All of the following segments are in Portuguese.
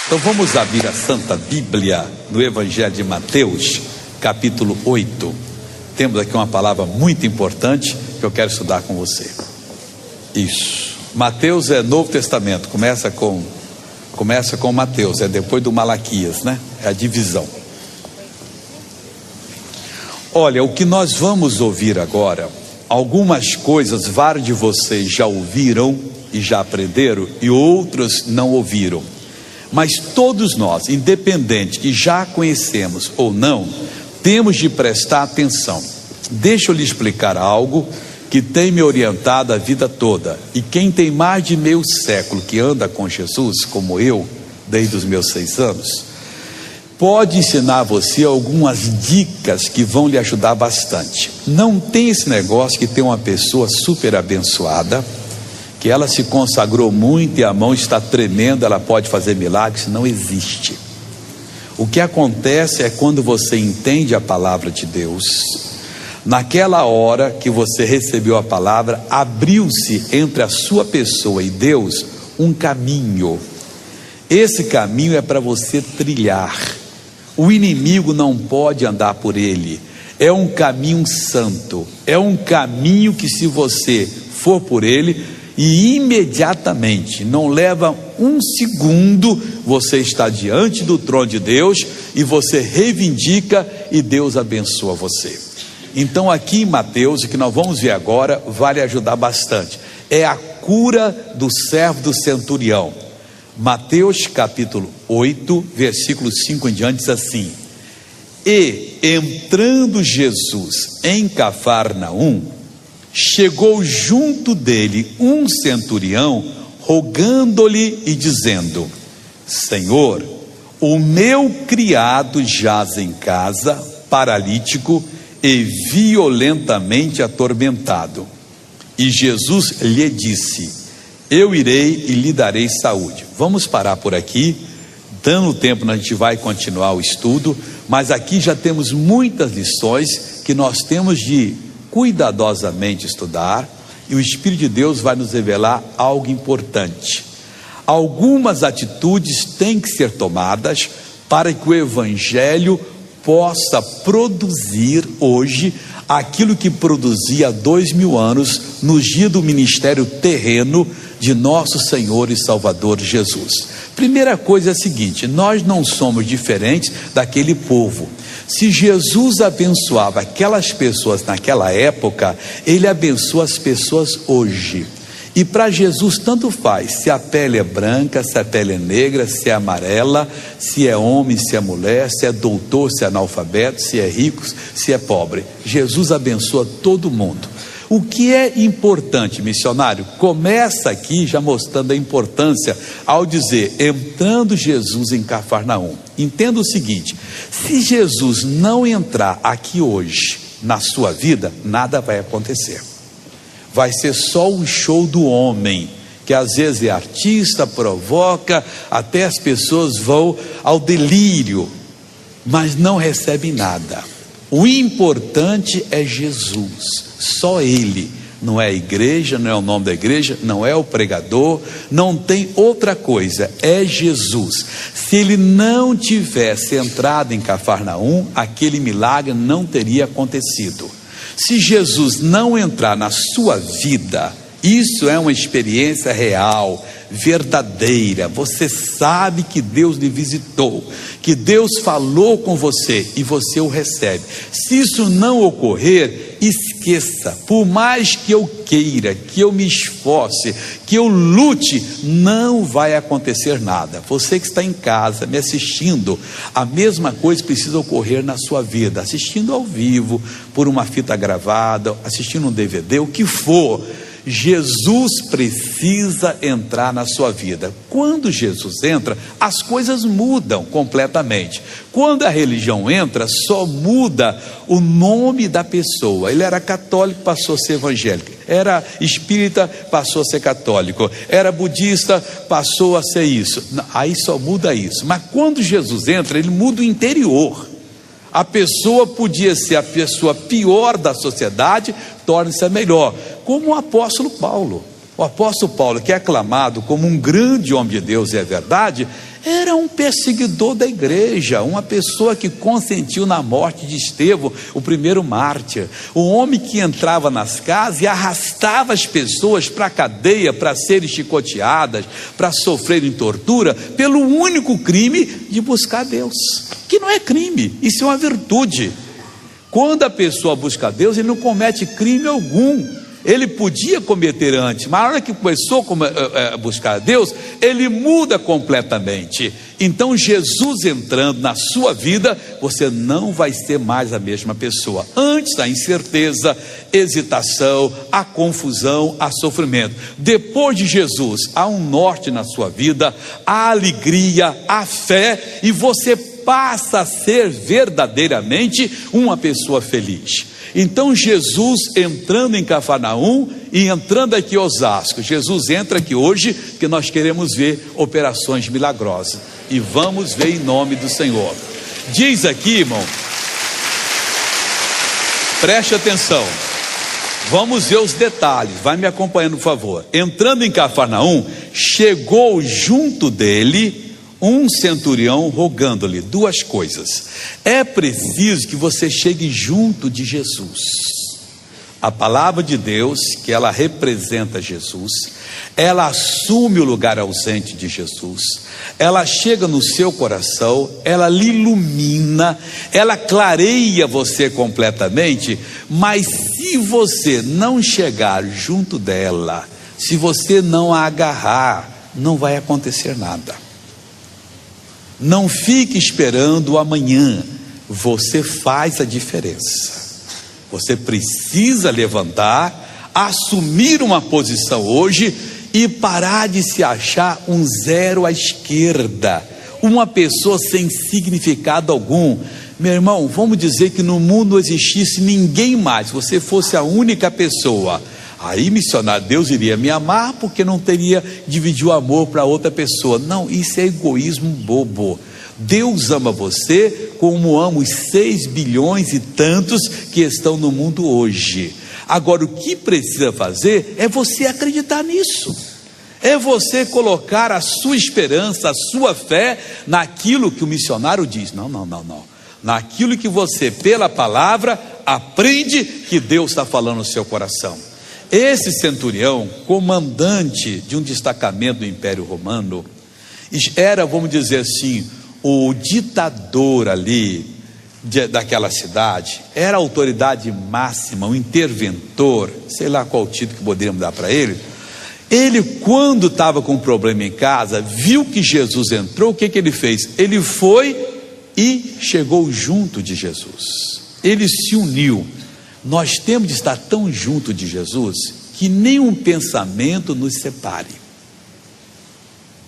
Então vamos abrir a Santa Bíblia no Evangelho de Mateus, capítulo 8. Temos aqui uma palavra muito importante que eu quero estudar com você. Isso. Mateus é Novo Testamento, começa com Mateus, é depois do Malaquias, né? É a divisão. Olha, o que nós vamos ouvir agora, algumas coisas vários de vocês já ouviram e já aprenderam, e outros não ouviram. Mas todos nós, independente que já conhecemos ou não, temos de prestar atenção. Deixa eu lhe explicar algo que tem me orientado a vida toda. E quem tem mais de meio século que anda com Jesus, como eu, desde os meus 6 anos, pode ensinar a você algumas dicas que vão lhe ajudar bastante. Não tem esse negócio que tem uma pessoa super abençoada, que ela se consagrou muito e a mão está tremendo, ela pode fazer milagres. Não existe. O que acontece é quando você entende a palavra de Deus, naquela hora que você recebeu a palavra, abriu-se entre a sua pessoa e Deus um caminho. Esse caminho é para você trilhar. O inimigo não pode andar por ele. É um caminho santo, é um caminho que, se você for por ele, e imediatamente, não leva um segundo, você está diante do trono de Deus e você reivindica e Deus abençoa você. Então aqui em Mateus, o que nós vamos ver agora, vai lhe ajudar bastante. É a cura do servo do centurião. Mateus capítulo 8, versículo 5 em diante, diz assim: E entrando Jesus em Cafarnaum, chegou junto dele um centurião, rogando-lhe e dizendo: Senhor, o meu criado jaz em casa, paralítico e violentamente atormentado. E Jesus lhe disse: Eu irei e lhe darei saúde. Vamos parar por aqui. Dando tempo, a gente vai continuar o estudo, mas aqui já temos muitas lições que nós temos de cuidadosamente estudar, e o Espírito de Deus vai nos revelar algo importante. Algumas atitudes têm que ser tomadas para que o Evangelho possa produzir hoje aquilo que produzia há 2000 anos, no dia do ministério terreno de nosso Senhor e Salvador Jesus. Primeira coisa é a seguinte: nós não somos diferentes daquele povo. Se Jesus abençoava aquelas pessoas naquela época, Ele abençoa as pessoas hoje. E para Jesus tanto faz se a pele é branca, se a pele é negra, se é amarela, se é homem, se é mulher, se é doutor, se é analfabeto, se é rico, se é pobre. Jesus abençoa todo mundo. O que é importante, missionário? Começa aqui já mostrando a importância ao dizer: entrando Jesus em Cafarnaum. Entenda o seguinte: se Jesus não entrar aqui hoje na sua vida, nada vai acontecer. Vai ser só um show do homem, que às vezes é artista, provoca, até as pessoas vão ao delírio, mas não recebem nada. O importante é Jesus, só Ele. Não é a igreja, não é o nome da igreja, não é o pregador, não tem outra coisa, é Jesus. Se Ele não tivesse entrado em Cafarnaum, aquele milagre não teria acontecido. Se Jesus não entrar na sua vida, isso é uma experiência real, verdadeira. Você sabe que Deus lhe visitou, que Deus falou com você e você o recebe. Se isso não ocorrer, esqueça. Por mais que eu queira, que eu me esforce, que eu lute, não vai acontecer nada. Você que está em casa me assistindo, a mesma coisa precisa ocorrer na sua vida, assistindo ao vivo, por uma fita gravada, assistindo um DVD, o que for. Jesus precisa entrar na sua vida. Quando Jesus entra, as coisas mudam completamente. Quando a religião entra, só muda o nome da pessoa. Ele era católico, passou a ser evangélico. Era espírita, passou a ser católico. Era budista, passou a ser isso. Aí só muda isso. Mas quando Jesus entra, ele muda o interior. A pessoa podia ser a pessoa pior da sociedade, torna-se a melhor, como o apóstolo Paulo. O apóstolo Paulo, que é aclamado como um grande homem de Deus, e é verdade, Era um perseguidor da igreja, uma pessoa que consentiu na morte de Estevão, o primeiro mártir. Um homem que entrava nas casas e arrastava as pessoas para a cadeia, para serem chicoteadas, para sofrerem tortura, pelo único crime de buscar Deus, que não é crime, isso é uma virtude. Quando a pessoa busca Deus, ele não comete crime algum. Ele podia cometer antes, mas na hora que começou a buscar a Deus, ele muda completamente. Então Jesus entrando na sua vida, você não vai ser mais a mesma pessoa. Antes a incerteza, hesitação, a confusão, a sofrimento. Depois de Jesus, há um norte na sua vida, a alegria, a fé, e você passa a ser verdadeiramente uma pessoa feliz. Então Jesus entrando em Cafarnaum e entrando aqui em Osasco, Jesus entra aqui hoje, porque nós queremos ver operações milagrosas, e vamos ver em nome do Senhor. Diz aqui, irmão, preste atenção, vamos ver os detalhes, vai me acompanhando por favor. Entrando em Cafarnaum, chegou junto dele um centurião rogando-lhe duas coisas. É preciso que você chegue junto de Jesus. A palavra de Deus, que ela representa Jesus, ela assume o lugar ausente de Jesus, ela chega no seu coração, ela lhe ilumina, ela clareia você completamente. Mas se você não chegar junto dela, se você não a agarrar, não vai acontecer nada. Não fique esperando o amanhã, você faz a diferença. Você precisa levantar, assumir uma posição hoje e parar de se achar um zero à esquerda, uma pessoa sem significado algum. Meu irmão, vamos dizer que no mundo não existisse ninguém mais, você fosse a única pessoa. Aí, missionário, Deus iria me amar porque não teria dividido o amor para outra pessoa. Não, isso é egoísmo bobo. Deus ama você como ama os 6 bilhões e tantos que estão no mundo hoje. Agora, o que precisa fazer é você acreditar nisso. É você colocar a sua esperança, a sua fé naquilo que o missionário diz. Não. Naquilo que você, pela palavra, aprende que Deus está falando no seu coração. Esse centurião, comandante de um destacamento do Império Romano, era, vamos dizer assim, o ditador ali daquela cidade, era a autoridade máxima, o interventor, sei lá qual título que poderíamos dar para ele. Ele, quando estava com um problema em casa, viu que Jesus entrou, o que ele fez? Ele foi e chegou junto de Jesus, ele se uniu. Nós temos de estar tão junto de Jesus que nenhum pensamento nos separe.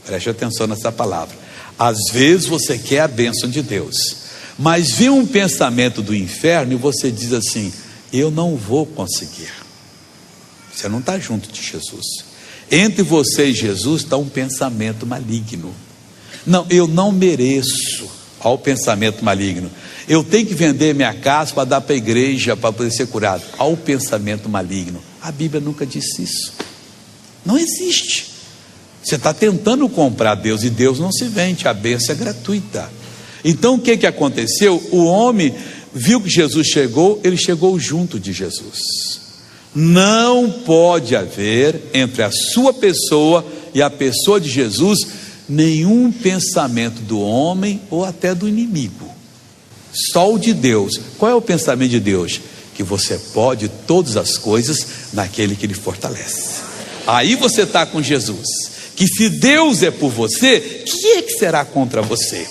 Preste atenção nessa palavra. Às vezes você quer a bênção de Deus, mas vem um pensamento do inferno e você diz assim: eu não vou conseguir. Você não está junto de Jesus. Entre você e Jesus está um pensamento maligno. Não, eu não mereço. Olha o pensamento maligno. Eu tenho que vender minha casa para dar para a igreja, para poder ser curado. Olha o pensamento maligno. A Bíblia nunca disse isso. Não existe. Você está tentando comprar Deus, e Deus não se vende, a bênção é gratuita. Então o que aconteceu? O homem viu que Jesus chegou, ele chegou junto de Jesus. Não pode haver entre a sua pessoa e a pessoa de Jesus nenhum pensamento do homem ou até do inimigo. Só o de Deus. Qual é o pensamento de Deus? Que você pode todas as coisas naquele que lhe fortalece. Aí você está com Jesus. Que se Deus é por você, quem é que será contra você?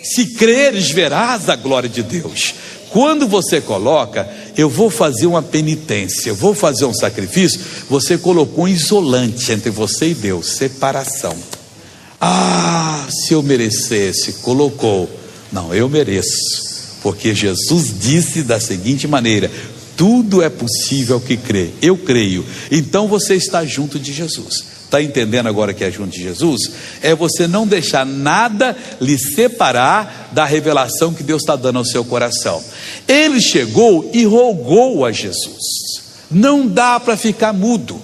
Se creres, verás a glória de Deus. Quando você coloca, eu vou fazer uma penitência, eu vou fazer um sacrifício, você colocou um isolante entre você e Deus, separação. Se eu merecesse, colocou. Não, eu mereço, porque Jesus disse da seguinte maneira: tudo é possível ao que crê. Eu creio. Então você está junto de Jesus. Está entendendo agora que é junto de Jesus? É você não deixar nada lhe separar da revelação que Deus está dando ao seu coração. Ele chegou e rogou a Jesus. Não dá para ficar mudo.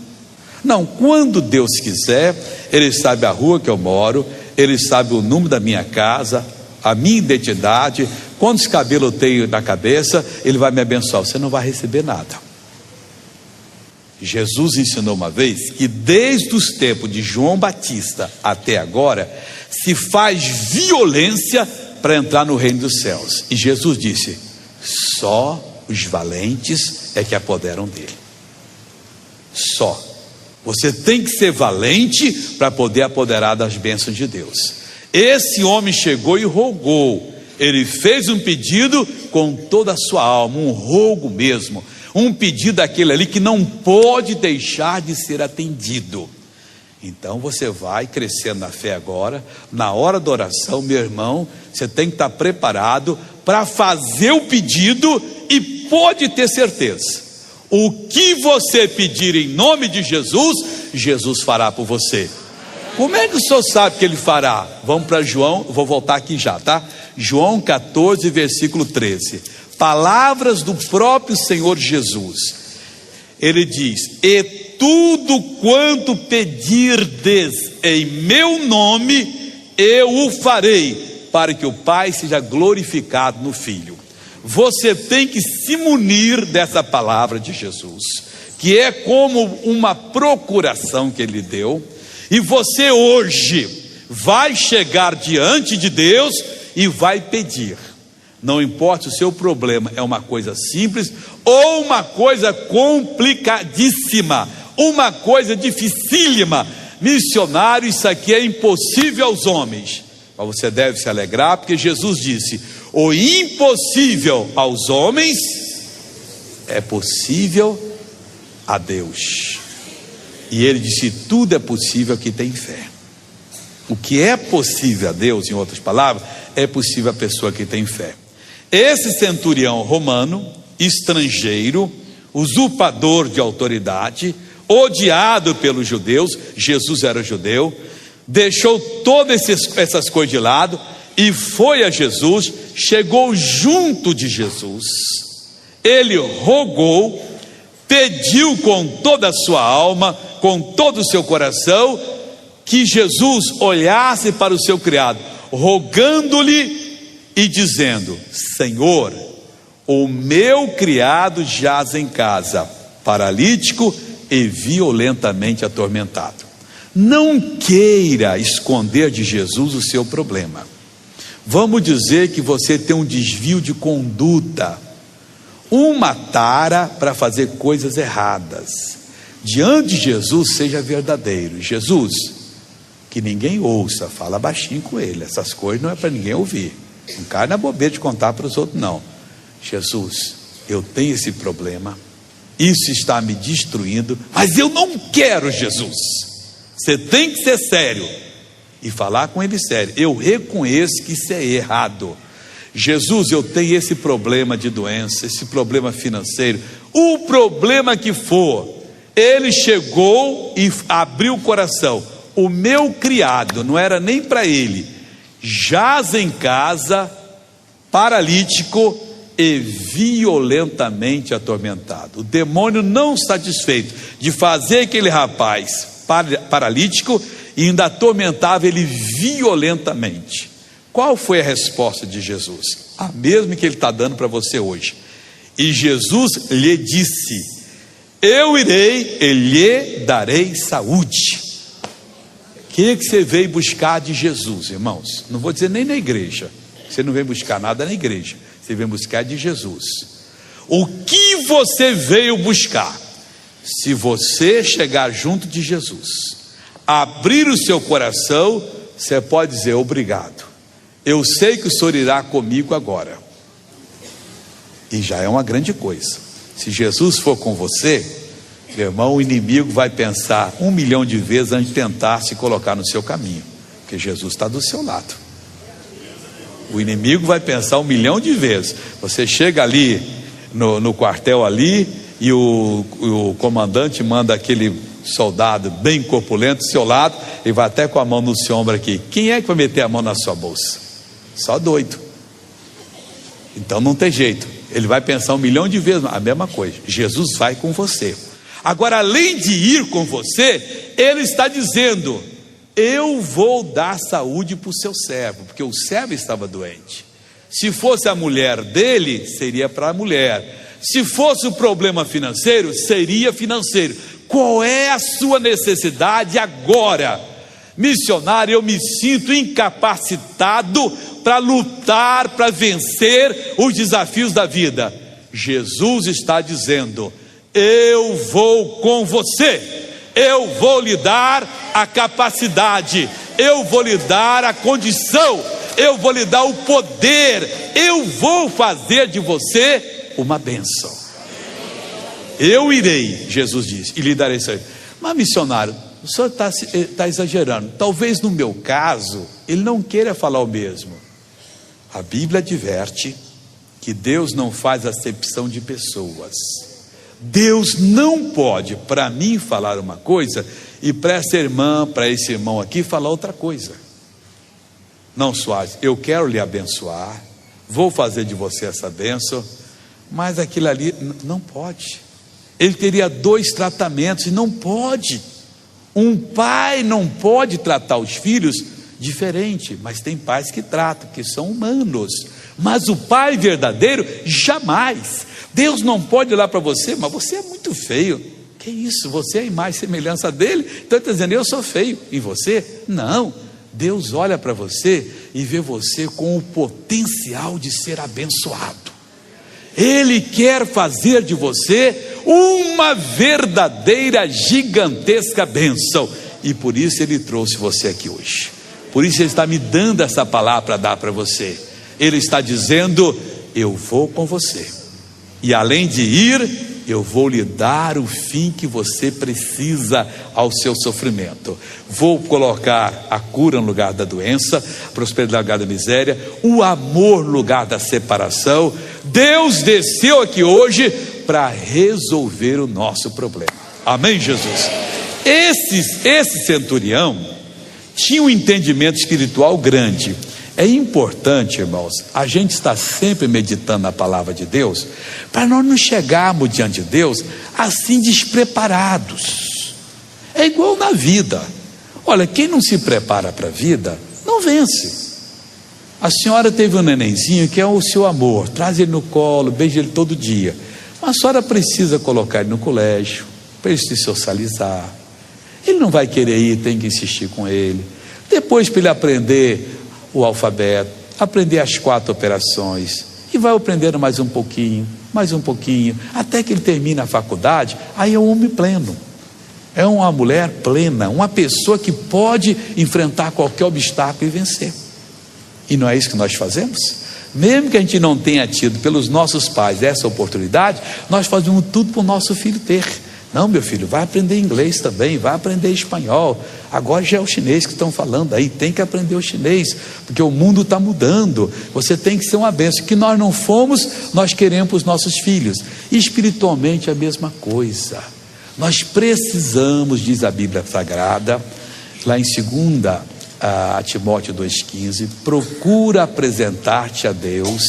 Não, quando Deus quiser, Ele sabe a rua que eu moro, Ele sabe o número da minha casa, a minha identidade, quantos cabelos eu tenho na cabeça. Ele vai me abençoar. Você não vai receber nada. Jesus ensinou uma vez que desde os tempos de João Batista até agora se faz violência para entrar no reino dos céus. E Jesus disse: só os valentes é que apoderam dele. Só. Você tem que ser valente para poder apoderar das bênçãos de Deus. Esse homem chegou e rogou. Ele fez um pedido com toda a sua alma, um rogo mesmo, um pedido daquele ali que não pode deixar de ser atendido. Então você vai crescendo na fé agora. Na hora da oração, meu irmão, você tem que estar preparado para fazer o pedido. E pode ter certeza, o que você pedir em nome de Jesus, Jesus fará por você. Como é que o senhor sabe que ele fará? Vamos para João, vou voltar aqui já, tá? João 14, versículo 13. Palavras do próprio Senhor Jesus. Ele diz: e tudo quanto pedirdes em meu nome, eu o farei, para que o Pai seja glorificado no Filho. Você tem que se munir dessa palavra de Jesus, que é como uma procuração que ele deu. E você hoje vai chegar diante de Deus e vai pedir. Não importa se o seu problema é uma coisa simples ou uma coisa complicadíssima, uma coisa dificílima. Missionário, isso aqui é impossível aos homens, mas você deve se alegrar, porque Jesus disse: o impossível aos homens é possível a Deus. E ele disse: tudo é possível a quem tem fé. O que é possível a Deus, em outras palavras, é possível a pessoa que tem fé. Esse centurião romano, estrangeiro, usurpador de autoridade, odiado pelos judeus, Jesus era judeu, deixou todas essas coisas de lado e foi a Jesus. Chegou junto de Jesus, ele rogou, pediu com toda a sua alma, com todo o seu coração, que Jesus olhasse para o seu criado, rogando-lhe e dizendo: Senhor, o meu criado jaz em casa, paralítico e violentamente atormentado. Não queira esconder de Jesus o seu problema. Vamos dizer que você tem um desvio de conduta, uma tara para fazer coisas erradas. Diante de Jesus, seja verdadeiro. Jesus, que ninguém ouça, fala baixinho com ele. Essas coisas não é para ninguém ouvir. Não cai na bobeira de contar para os outros, não. Jesus, eu tenho esse problema, isso está me destruindo, mas eu não quero, Jesus. Você tem que ser sério e falar com ele sério. Eu reconheço que isso é errado. Jesus, eu tenho esse problema de doença, esse problema financeiro, o problema que for. Ele chegou e abriu o coração. O meu criado, não era nem para ele, jaz em casa, paralítico e violentamente atormentado. O demônio, não satisfeito de fazer aquele rapaz paralítico, e ainda atormentava ele violentamente. Qual foi a resposta de Jesus? A mesma que ele está dando para você hoje. E Jesus lhe disse: eu irei e lhe darei saúde. O que você veio buscar de Jesus, irmãos? Não vou dizer nem na igreja. Você não vem buscar nada na igreja, você vem buscar de Jesus. O que você veio buscar? Se você chegar junto de Jesus, abrir o seu coração, você pode dizer: obrigado, eu sei que o Senhor irá comigo agora. E já é uma grande coisa. Se Jesus for com você, meu irmão, o inimigo vai pensar 1 milhão de vezes antes de tentar se colocar no seu caminho, porque Jesus está do seu lado. O inimigo vai pensar 1 milhão de vezes. Você chega ali no quartel ali, e o comandante manda aquele soldado bem corpulento do seu lado, e vai até com a mão no seu ombro aqui. Quem é que vai meter a mão na sua bolsa? Só doido. Então não tem jeito. Ele vai pensar 1 milhão de vezes a mesma coisa. Jesus vai com você. Agora, além de ir com você, ele está dizendo: eu vou dar saúde para o seu servo, porque o servo estava doente. Se fosse a mulher dele, seria para a mulher. Se fosse o problema financeiro, seria financeiro. Qual é a sua necessidade agora? Missionário, eu me sinto incapacitado para lutar, para vencer os desafios da vida. Jesus está dizendo: eu vou com você, eu vou lhe dar a capacidade, eu vou lhe dar a condição, eu vou lhe dar o poder, eu vou fazer de você uma bênção. Eu irei, Jesus diz, e lhe darei isso aí. Mas missionário, o senhor está exagerando. Talvez no meu caso, ele não queira falar o mesmo. A Bíblia adverte que Deus não faz acepção de pessoas. Deus não pode, para mim, falar uma coisa e para essa irmã, para esse irmão aqui, falar outra coisa. Não, Soares, eu quero lhe abençoar, vou fazer de você essa bênção, mas aquilo ali não pode. Ele teria 2 tratamentos e não pode. Um pai não pode tratar os filhos diferente, mas tem pais que tratam, que são humanos. Mas o pai verdadeiro, jamais. Deus não pode olhar para você, mas você é muito feio. Que isso? Você é a imagem e semelhança dele? Então ele está dizendo, eu sou feio. E você? Não. Deus olha para você e vê você com o potencial de ser abençoado. Ele quer fazer de você uma verdadeira, gigantesca bênção. E por isso ele trouxe você aqui hoje. Por isso ele está me dando essa palavra para dar para você. Ele está dizendo, eu vou com você. E além de ir, eu vou lhe dar o fim que você precisa ao seu sofrimento. Vou colocar a cura no lugar da doença, a prosperidade no lugar da miséria, o amor no lugar da separação. Deus desceu aqui hoje para resolver o nosso problema. Amém, Jesus? Esse centurião tinha um entendimento espiritual grande. É importante, irmãos, a gente estar sempre meditando na palavra de Deus, para nós não chegarmos diante de Deus assim despreparados. É igual na vida. Olha, quem não se prepara para a vida, não vence. A senhora teve um nenenzinho que é o seu amor, traz ele no colo, beija ele todo dia. Mas a senhora precisa colocar ele no colégio, para ele se socializar. Ele não vai querer ir, tem que insistir com ele. Depois, para ele aprender o alfabeto, aprender as 4 operações, e vai aprendendo mais um pouquinho, até que ele termina a faculdade. Aí é um homem pleno, é uma mulher plena, uma pessoa que pode enfrentar qualquer obstáculo e vencer. E não é isso que nós fazemos? Mesmo que a gente não tenha tido pelos nossos pais essa oportunidade, nós fazemos tudo para o nosso filho ter. Não, meu filho, vai aprender inglês também, vai aprender espanhol. Agora já é o chinês que estão falando aí, tem que aprender o chinês, porque o mundo está mudando. Você tem que ser uma bênção. Que nós não fomos, nós queremos para os nossos filhos. E espiritualmente a mesma coisa. Nós precisamos, diz a Bíblia Sagrada, lá em 2 Timóteo 2,15, procura apresentar-te a Deus,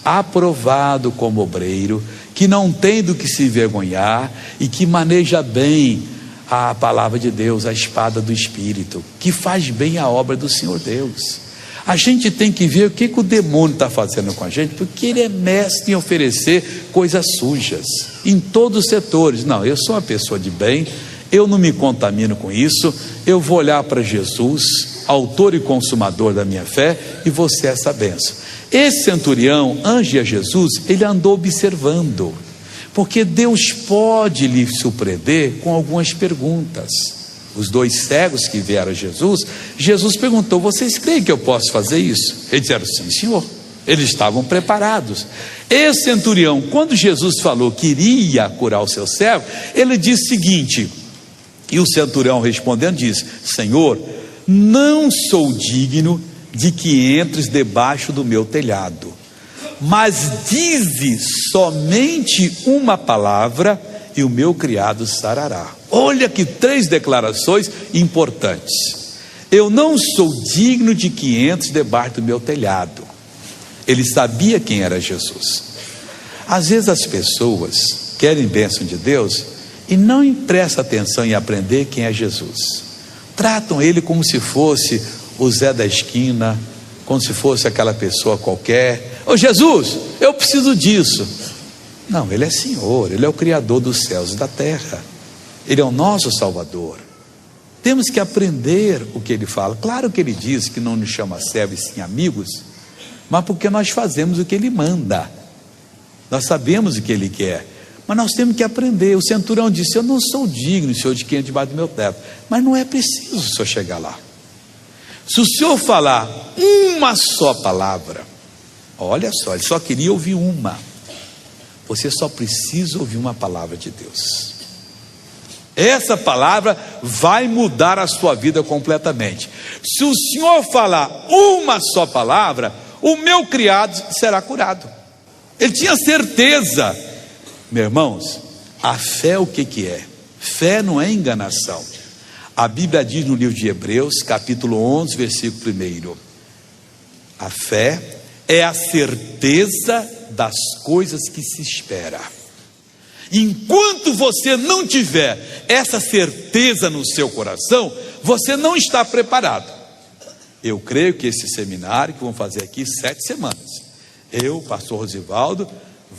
aprovado como obreiro, que não tem do que se envergonhar e que maneja bem a palavra de Deus, a espada do Espírito, que faz bem a obra do Senhor Deus. A gente tem que ver o que o demônio está fazendo com a gente, porque ele é mestre em oferecer coisas sujas, em todos os setores. Não, eu sou uma pessoa de bem, eu não me contamino com isso, eu vou olhar para Jesus, autor e consumador da minha fé, e vou ser essa bênção. Esse centurião, antes de Jesus, ele andou observando, porque Deus pode lhe surpreender com algumas perguntas. Os 2 cegos que vieram a Jesus, Jesus perguntou, vocês creem que eu posso fazer isso? Eles disseram, sim, Senhor. Eles estavam preparados. Esse centurião, quando Jesus falou que iria curar o seu servo, ele disse o seguinte, e o centurião respondendo disse, Senhor, não sou digno de que entres debaixo do meu telhado, mas dize somente uma palavra e o meu criado sarará. Olha que 3 declarações importantes. Eu não sou digno de que entres debaixo do meu telhado. Ele sabia quem era Jesus. Às vezes as pessoas querem bênção de Deus e não prestam atenção em aprender quem é Jesus. tratam ele como se fosse o Zé da esquina, como se fosse aquela pessoa qualquer. Ô Jesus, eu preciso disso. Não, ele é Senhor, ele é o Criador dos céus e da terra, ele é o nosso Salvador. Temos que aprender o que ele fala. Claro que ele diz que não nos chama servos e sim amigos, mas porque nós fazemos o que ele manda, nós sabemos o que ele quer, mas nós temos que aprender. O centurião disse: eu não sou digno, Senhor, de quem é debaixo do meu teto. Mas não é preciso o senhor chegar lá. Se o senhor falar uma só palavra, olha só, ele só queria ouvir uma. Você só precisa ouvir uma palavra de Deus. Essa palavra vai mudar a sua vida completamente. Se o senhor falar uma só palavra, o meu criado será curado. Ele tinha certeza. Meus irmãos, a fé o que é? Fé não é enganação. A Bíblia diz no livro de Hebreus, capítulo 11, versículo 1: a fé é a certeza das coisas que se espera. Enquanto você não tiver essa certeza no seu coração, você não está preparado. Eu creio que esse seminário que vamos fazer aqui 7 semanas, pastor Rosivaldo,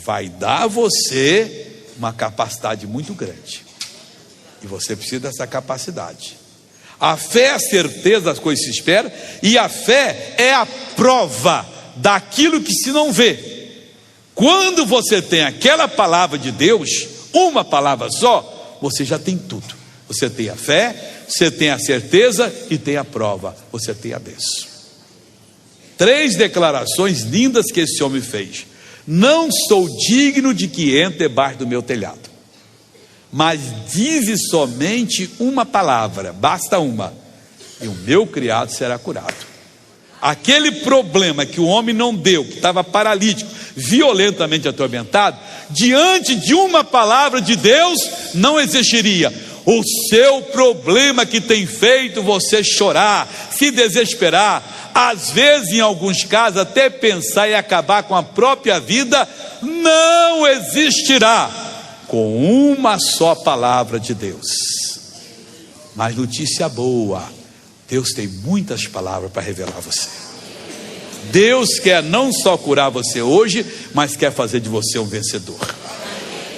vai dar a você uma capacidade muito grande, e você precisa dessa capacidade. A fé é a certeza das coisas que se esperam, e a fé é a prova daquilo que se não vê. Quando você tem aquela palavra de Deus, uma palavra só, você já tem tudo. Você tem a fé, você tem a certeza e tem a prova, você tem a bênção. 3 declarações lindas que esse homem fez: não sou digno de que entre debaixo do meu telhado, mas dize somente uma palavra, basta uma, e o meu criado será curado. Aquele problema que o homem não deu, que estava paralítico, violentamente atormentado, diante de uma palavra de Deus, não existiria. O seu problema que tem feito você chorar, se desesperar, às vezes em alguns casos até pensar em acabar com a própria vida, não existirá com uma só palavra de Deus. Mas notícia boa, Deus tem muitas palavras para revelar a você. Deus quer não só curar você hoje, mas quer fazer de você um vencedor.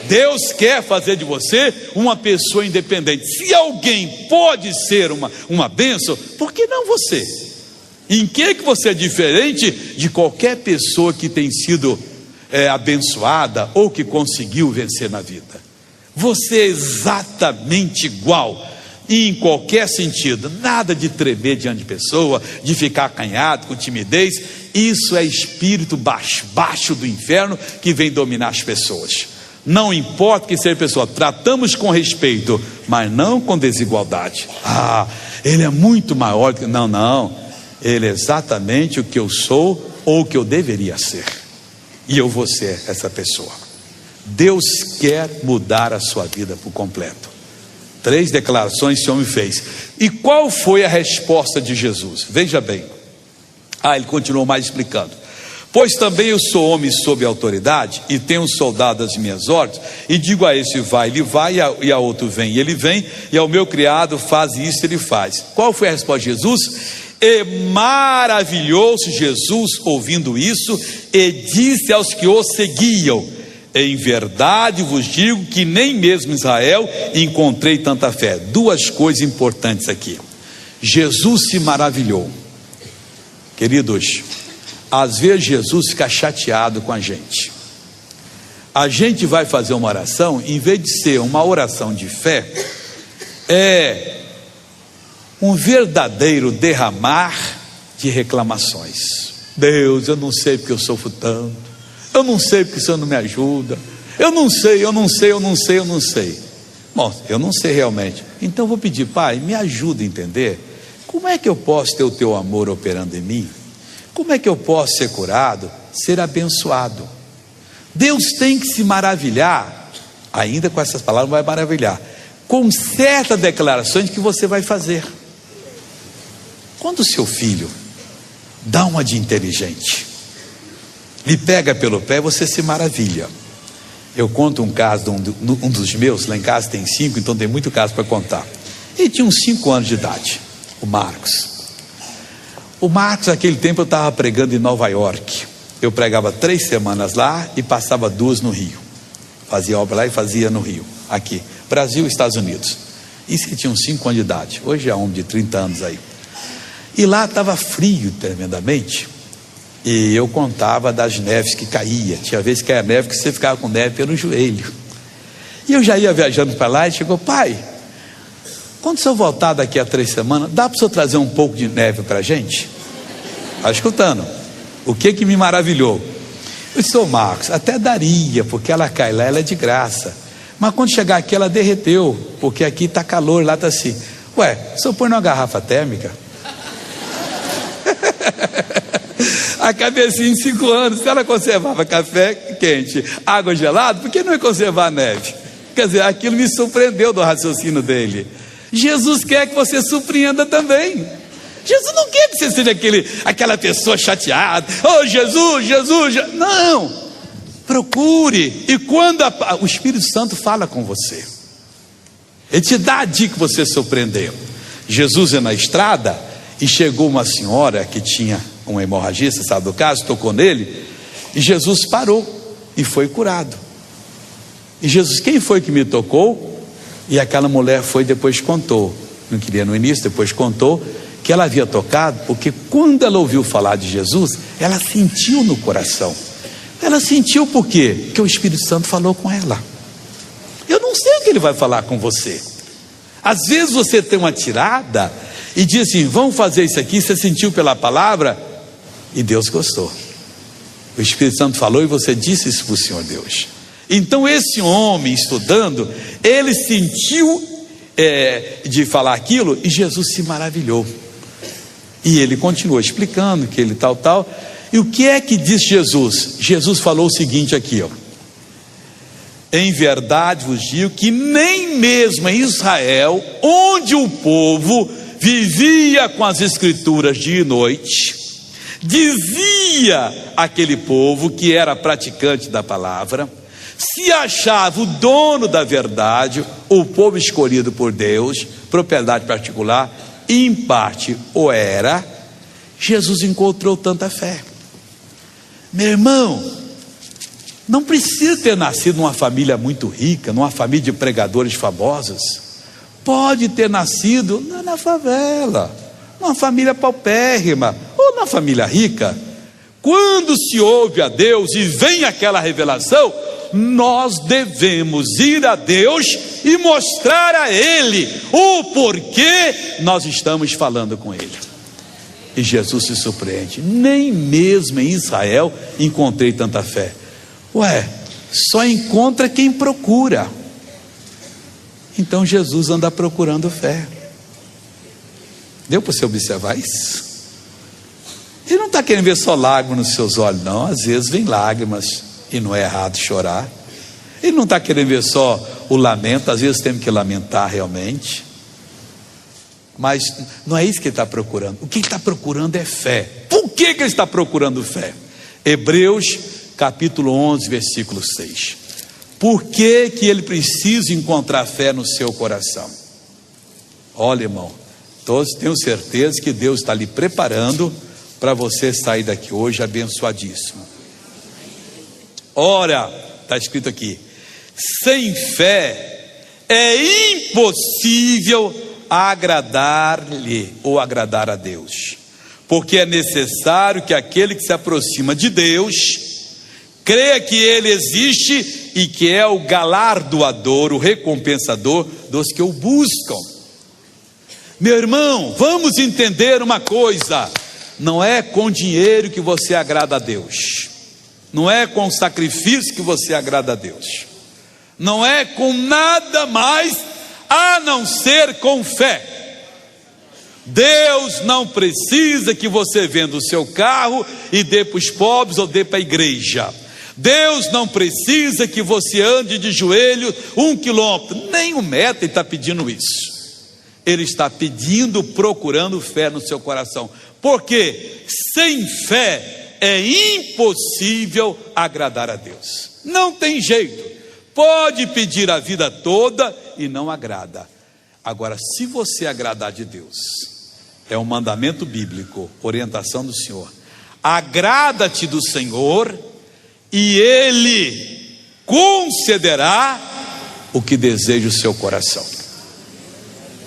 Deus quer fazer de você uma pessoa independente. Se alguém pode ser uma bênção, por que não você? Em que você é diferente de qualquer pessoa que tem sido abençoada ou que conseguiu vencer na vida? Você é exatamente igual, e em qualquer sentido. Nada de tremer diante de pessoa, de ficar acanhado, com timidez. Isso é espírito baixo do inferno que vem dominar as pessoas. Não importa que seja pessoa, tratamos com respeito, mas não com desigualdade. Ele é muito maior do que... Não, ele é exatamente o que eu sou ou o que eu deveria ser, e eu vou ser essa pessoa. Deus quer mudar a sua vida por completo. 3 declarações esse homem fez. E qual foi a resposta de Jesus? Veja bem. Ele continuou mais explicando: pois também eu sou homem sob autoridade, e tenho um soldado às minhas ordens, e digo a esse vai, ele vai, e a outro vem, e ele vem, e ao meu criado faz isso, ele faz. Qual foi a resposta de Jesus? E maravilhou-se Jesus ouvindo isso, e disse aos que o seguiam: em verdade vos digo que nem mesmo em Israel encontrei tanta fé. 2 coisas importantes aqui. Jesus se maravilhou. Queridos, às vezes Jesus fica chateado com a gente. A gente vai fazer uma oração, em vez de ser uma oração de fé, é um verdadeiro derramar de reclamações. Deus, eu não sei porque eu sofro tanto. Eu não sei porque o Senhor não me ajuda. Eu não sei. Bom, eu não sei realmente. Então eu vou pedir: Pai, me ajuda a entender como é que eu posso ter o teu amor operando em mim. Como é que eu posso ser curado, ser abençoado? Deus tem que se maravilhar, ainda com essas palavras vai maravilhar, com certas declarações que você vai fazer. Quando o seu filho dá uma de inteligente, lhe pega pelo pé, você se maravilha. Eu conto um caso de um dos meus, lá em casa tem 5, então tem muito caso para contar. Ele tinha uns 5 anos de idade. o Marcos. O Marcos, naquele tempo, eu estava pregando em Nova York. Eu pregava 3 semanas lá e passava 2 no Rio. Fazia obra lá e fazia no Rio, aqui, Brasil e Estados Unidos. Isso que tinha uns 5 anos de idade. Hoje é um de 30 anos aí. E lá estava frio tremendamente. E eu contava das neves que caía. Tinha vezes que era neve que você ficava com neve pelo joelho. E eu já ia viajando para lá e chegou: pai, quando o senhor voltar daqui a 3 semanas, dá para o senhor trazer um pouco de neve para a gente? Está escutando? O que me maravilhou? Eu disse: ô Marcos, até daria, porque ela cai lá, ela é de graça. Mas quando chegar aqui ela derreteu, porque aqui está calor, lá está assim. Ué, o senhor põe numa garrafa térmica? A cabecinha em 5 anos, se ela conservava café quente, água gelada, por que não ia conservar neve? Quer dizer, aquilo me surpreendeu do raciocínio dele. Jesus quer que você surpreenda também. Jesus não quer que você seja aquela pessoa chateada. Oh Jesus, não, procure. E quando o Espírito Santo fala com você, ele te dá a dica que você surpreendeu. Jesus é na estrada e chegou uma senhora que tinha uma hemorragia, você sabe do caso, tocou nele, e Jesus parou e foi curado. E Jesus: quem foi que me tocou? E aquela mulher foi, depois contou, não queria no início, depois contou que ela havia tocado, porque quando ela ouviu falar de Jesus, ela sentiu no coração. Ela sentiu por quê? Porque o Espírito Santo falou com ela. Eu não sei o que ele vai falar com você. Às vezes você tem uma tirada e diz assim: vamos fazer isso aqui, você sentiu pela palavra e Deus gostou. O Espírito Santo falou e você disse isso para o Senhor Deus. Então esse homem estudando, ele sentiu de falar aquilo e Jesus se maravilhou. E ele continuou explicando que ele tal. E o que é que diz Jesus? Jesus falou o seguinte aqui, ó: em verdade vos digo que nem mesmo em Israel, onde o povo vivia com as escrituras dia e noite, dizia aquele povo que era praticante da palavra, se achava o dono da verdade, o povo escolhido por Deus, propriedade particular, em parte o era, Jesus encontrou tanta fé. Meu irmão, não precisa ter nascido numa família muito rica, numa família de pregadores famosos. Pode ter nascido na favela, numa família paupérrima ou na família rica. Quando se ouve a Deus e vem aquela revelação, nós devemos ir a Deus e mostrar a Ele o porquê nós estamos falando com Ele. E Jesus se surpreende: nem mesmo em Israel encontrei tanta fé. Ué, só encontra quem procura. Então Jesus anda procurando fé. Deu para você observar isso? Ele não está querendo ver só lágrimas nos seus olhos, não. Às vezes vem lágrimas e não é errado chorar. Ele não está querendo ver só o lamento, às vezes temos que lamentar realmente. Mas não é isso que ele está procurando. O que ele está procurando é fé. Por que ele está procurando fé? Hebreus capítulo 11, versículo 6. Por que ele precisa encontrar fé no seu coração? Olha, irmão, todos tenho certeza que Deus está lhe preparando para você sair daqui hoje abençoadíssimo. Ora, está escrito aqui: sem fé é impossível agradar-lhe ou agradar a Deus, porque é necessário que aquele que se aproxima de Deus creia que Ele existe e que é o galardoador, o recompensador dos que o buscam. Meu irmão, vamos entender uma coisa: não é com dinheiro que você agrada a Deus, não é com sacrifício que você agrada a Deus, não é com nada mais a não ser com fé. Deus não precisa que você venda o seu carro e dê para os pobres ou dê para a igreja. Deus não precisa que você ande de joelho 1 quilômetro, nem 1 metro. Ele está pedindo isso. Ele está pedindo, procurando fé no seu coração. Porque sem fé é impossível agradar a Deus. Não tem jeito. Pode pedir a vida toda e não agrada. Agora, se você agradar de Deus, É um mandamento bíblico, orientação do Senhor. Agrada-te do Senhor e Ele concederá o que deseja o seu coração.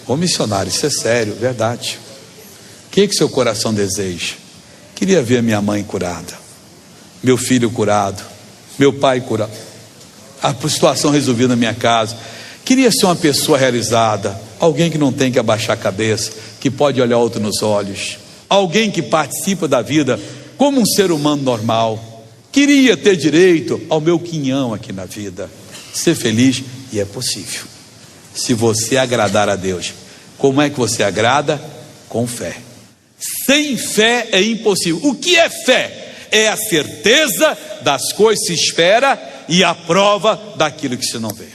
Ô missionário, isso é sério, verdade. O que seu coração deseja? Queria ver minha mãe curada, meu filho curado, meu pai curado, a situação resolvida na minha casa. Queria ser uma pessoa realizada, alguém que não tem que abaixar a cabeça, que pode olhar outro nos olhos, alguém que participa da vida como um ser humano normal. Queria ter direito ao meu quinhão aqui na vida, ser feliz, e é possível, se você agradar a Deus. Como é que você agrada? Com fé. Sem fé é impossível. O que é fé? É a certeza das coisas que se espera e a prova daquilo que se não vê.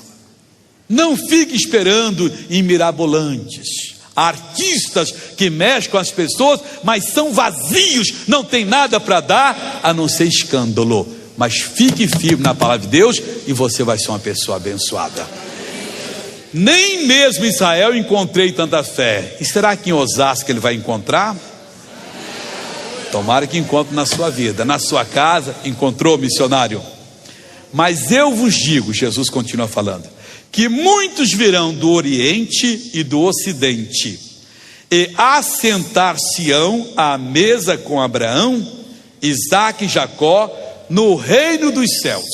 Não fique esperando em mirabolantes, artistas que mexem com as pessoas, mas são vazios, não tem nada para dar a não ser escândalo. Mas fique firme na palavra de Deus e você vai ser uma pessoa abençoada. Nem mesmo em Israel encontrei tanta fé. E será que em Osasco ele vai encontrar? Tomara que encontre na sua vida, na sua casa. Encontrou, missionário? Mas eu vos digo, Jesus continua falando, que muitos virão do Oriente e do Ocidente e assentar-se-ão à mesa com Abraão, Isaque e Jacó no reino dos céus,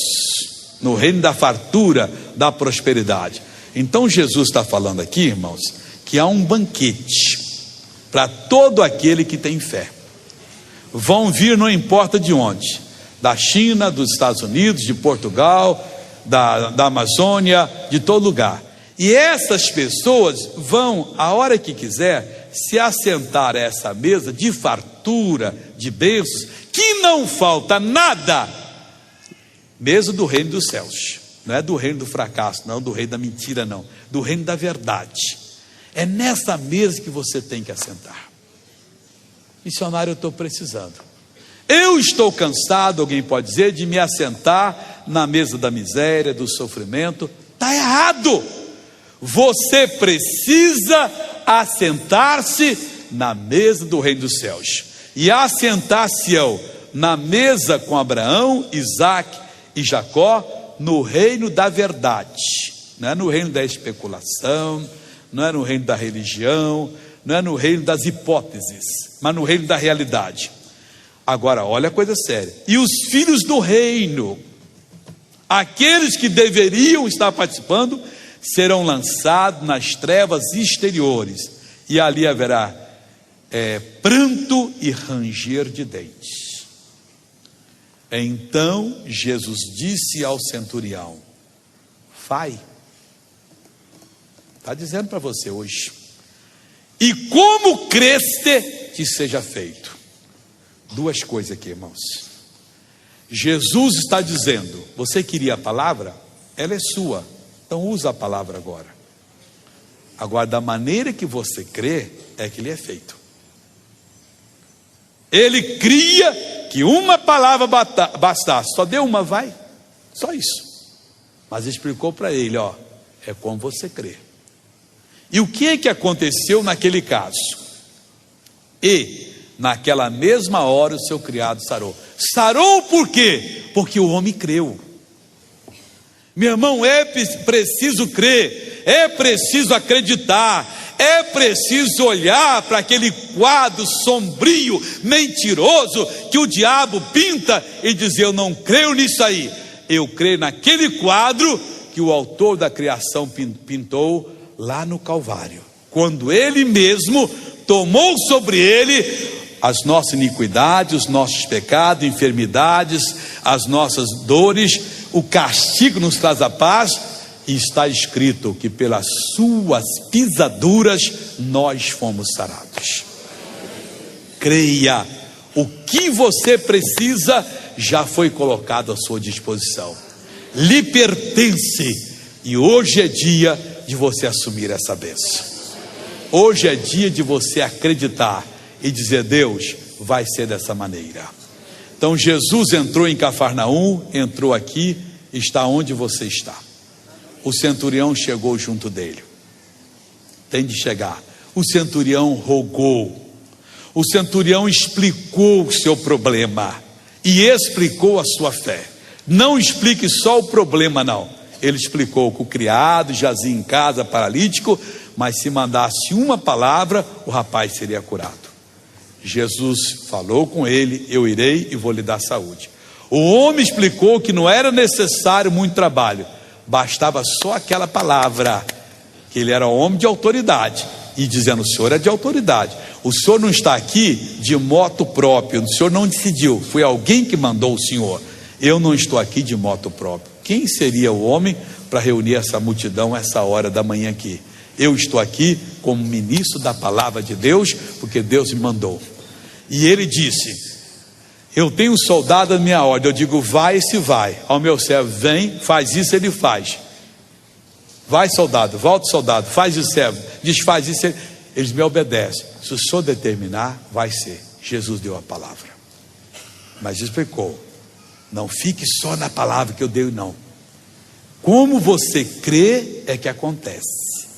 no reino da fartura, da prosperidade. Então Jesus está falando aqui, irmãos, que há um banquete para todo aquele que tem fé. Vão vir, não importa de onde, da China, dos Estados Unidos, de Portugal, da Amazônia, de todo lugar. E essas pessoas vão, a hora que quiser, se assentar a essa mesa de fartura, de bênçãos, que não falta nada. Mesa do reino dos céus. Não é do reino do fracasso, não, do reino da mentira, não. Do reino da verdade. É nessa mesa que você tem que assentar. Missionário, eu estou precisando. Eu estou cansado, alguém pode dizer, de me assentar na mesa da miséria, do sofrimento. Está errado. Você precisa assentar-se na mesa do reino dos céus. E assentar-se-ão na mesa com Abraão, Isaque e Jacó, no reino da verdade. Não é no reino da especulação, não é no reino da religião, não é no reino das hipóteses, mas no reino da realidade. Agora, olha a coisa séria. E os filhos do reino, aqueles que deveriam estar participando, serão lançados nas trevas exteriores, e ali haverá pranto e ranger de dentes. Então Jesus disse ao centurião: vai. Está dizendo para você hoje. E como creste, que seja feito. Duas coisas aqui, irmãos. Jesus está dizendo: você queria a palavra? Ela é sua. Então usa a palavra agora. Agora, da maneira que você crê, é que ele é feito. Ele cria que uma palavra bastasse. Só deu uma, vai. Só isso. Mas explicou para ele, ó, é como você crê. E o que aconteceu naquele caso? E naquela mesma hora o seu criado sarou. Sarou por quê? Porque o homem creu. Meu irmão, é preciso crer, é preciso acreditar, é preciso olhar para aquele quadro sombrio, mentiroso, que o diabo pinta e dizer: eu não creio nisso aí. Eu creio naquele quadro que o autor da criação pintou lá no Calvário, quando ele mesmo tomou sobre ele as nossas iniquidades, os nossos pecados, enfermidades, as nossas dores. O castigo nos traz a paz, e está escrito que pelas suas pisaduras nós fomos sarados. Creia, o que você precisa já foi colocado à sua disposição, lhe pertence, e hoje é dia de você assumir essa bênção. Hoje é dia de você acreditar e dizer: Deus, vai ser dessa maneira. Então Jesus entrou em Cafarnaum, entrou aqui, está onde você está. O centurião chegou junto dele. Tem de chegar. O centurião rogou, O centurião explicou o seu problema e explicou a sua fé. Não explique só o problema, não. Ele explicou que o criado jazia em casa paralítico, mas se mandasse uma palavra, o rapaz seria curado. Jesus falou com ele: eu irei e vou lhe dar saúde. O homem explicou que não era necessário muito trabalho, bastava só aquela palavra, que ele era homem de autoridade, e dizendo: o senhor é de autoridade, o senhor não está aqui de moto próprio, o senhor não decidiu, foi alguém que mandou o senhor. Eu não estou aqui de moto próprio. Quem seria o homem para reunir essa multidão essa hora da manhã aqui? Eu estou aqui como ministro da palavra de Deus, porque Deus me mandou. E ele disse: eu tenho um soldado à minha ordem, eu digo vai, esse vai. Ao meu servo, vem, faz isso, ele faz. Vai, soldado, volta, soldado, faz o servo, diz faz isso, eles me obedecem. Se o senhor determinar, vai ser. Jesus deu a palavra, mas explicou: não fique só na palavra que eu dei, não. Como você crê é que acontece.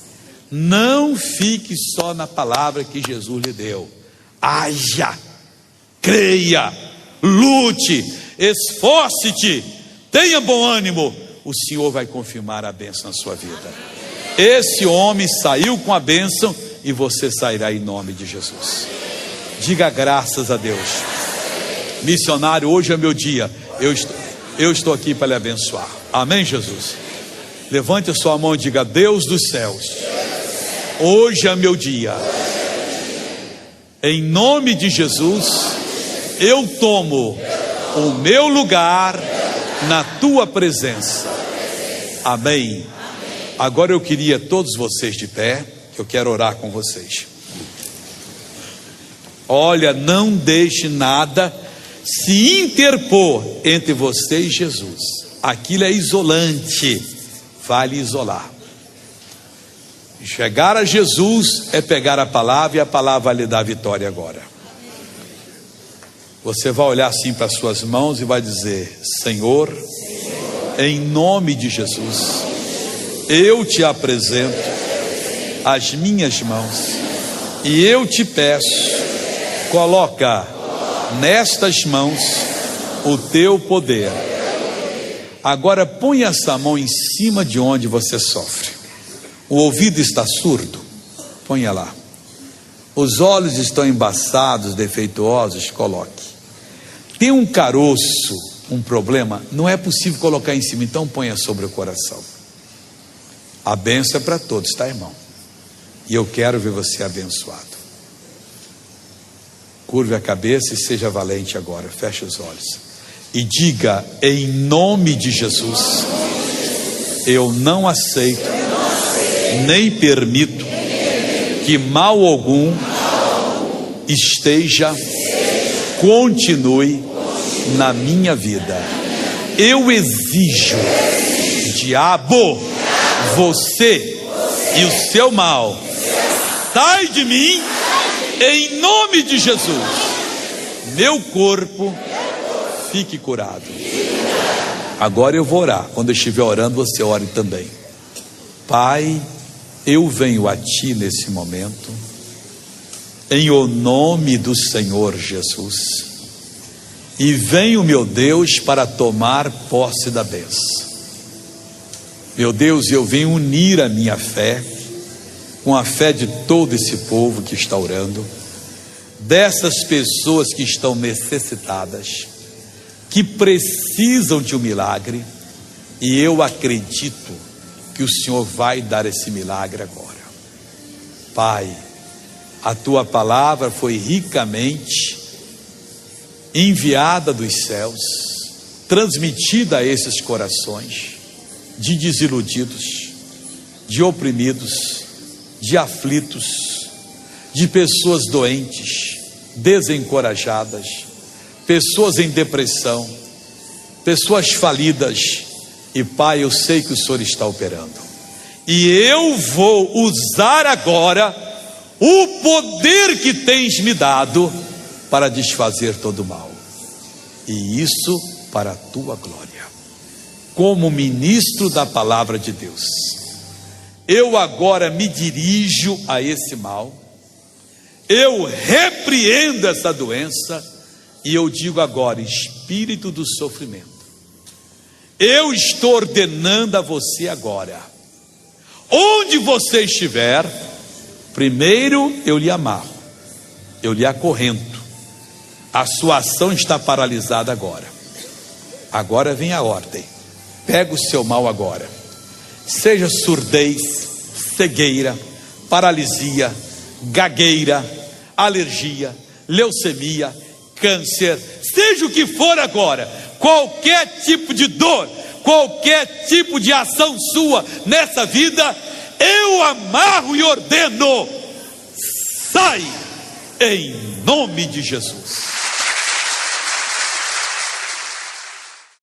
Não fique só na palavra que Jesus lhe deu. Haja, creia, lute, esforce-te, tenha bom ânimo. O Senhor vai confirmar a bênção na sua vida. Esse homem saiu com a bênção e você sairá em nome de Jesus. Diga graças a Deus. Missionário, hoje é meu dia. Eu estou aqui para lhe abençoar. Amém, Jesus? Levante a sua mão e diga: Deus dos céus, hoje é meu dia. Em nome de Jesus, eu tomo o meu lugar na tua presença. Amém. Agora eu queria todos vocês de pé, que eu quero orar com vocês. Olha, não deixe nada se interpor entre você e Jesus. Aquilo é isolante, vale isolar. Chegar a Jesus é pegar a palavra, e a palavra vai lhe dar a vitória agora. Você vai olhar assim para as suas mãos e vai dizer: Senhor, em nome de Jesus, eu te apresento as minhas mãos e eu te peço, coloca nestas mãos o teu poder. Agora põe essa mão em cima de onde você sofre. O ouvido está surdo? Ponha lá. Os olhos estão embaçados, defeituosos? Coloque. Tem um caroço, um problema? Não é possível colocar em cima, então ponha sobre o coração. A bênção é para todos, tá, irmão? E eu quero ver você abençoado. Curve a cabeça e seja valente agora. Feche os olhos e diga: em nome de Jesus, eu não aceito nem permito que mal algum continue na minha vida. Eu exijo, diabo, você e o seu mal, sai de mim em nome de Jesus. Meu corpo fique curado. Agora eu vou orar. Quando eu estiver orando, você ore também. Pai, eu venho a ti nesse momento, em o nome do Senhor Jesus, e venho, meu Deus, para tomar posse da bênção. Meu Deus, eu venho unir a minha fé com a fé de todo esse povo que está orando, dessas pessoas que estão necessitadas, que precisam de um milagre, e eu acredito que o Senhor vai dar esse milagre agora. Pai, a tua palavra foi ricamente enviada dos céus, transmitida a esses corações de desiludidos, de oprimidos, de aflitos, de pessoas doentes, desencorajadas, pessoas em depressão, pessoas falidas. E Pai, eu sei que o Senhor está operando, e eu vou usar agora o poder que tens me dado para desfazer todo o mal, e isso para a tua glória. Como ministro da palavra de Deus, eu agora me dirijo a esse mal, Eu repreendo essa doença e eu digo agora: espírito do sofrimento, eu estou ordenando a você agora, onde você estiver, primeiro eu lhe amarro, eu lhe acorrento, a sua ação está paralisada agora. Agora vem a ordem: pega o seu mal agora, seja surdez, cegueira, paralisia, gagueira, alergia, leucemia, câncer, seja o que for agora, qualquer tipo de dor, qualquer tipo de ação sua nessa vida, eu amarro e ordeno: sai em nome de Jesus.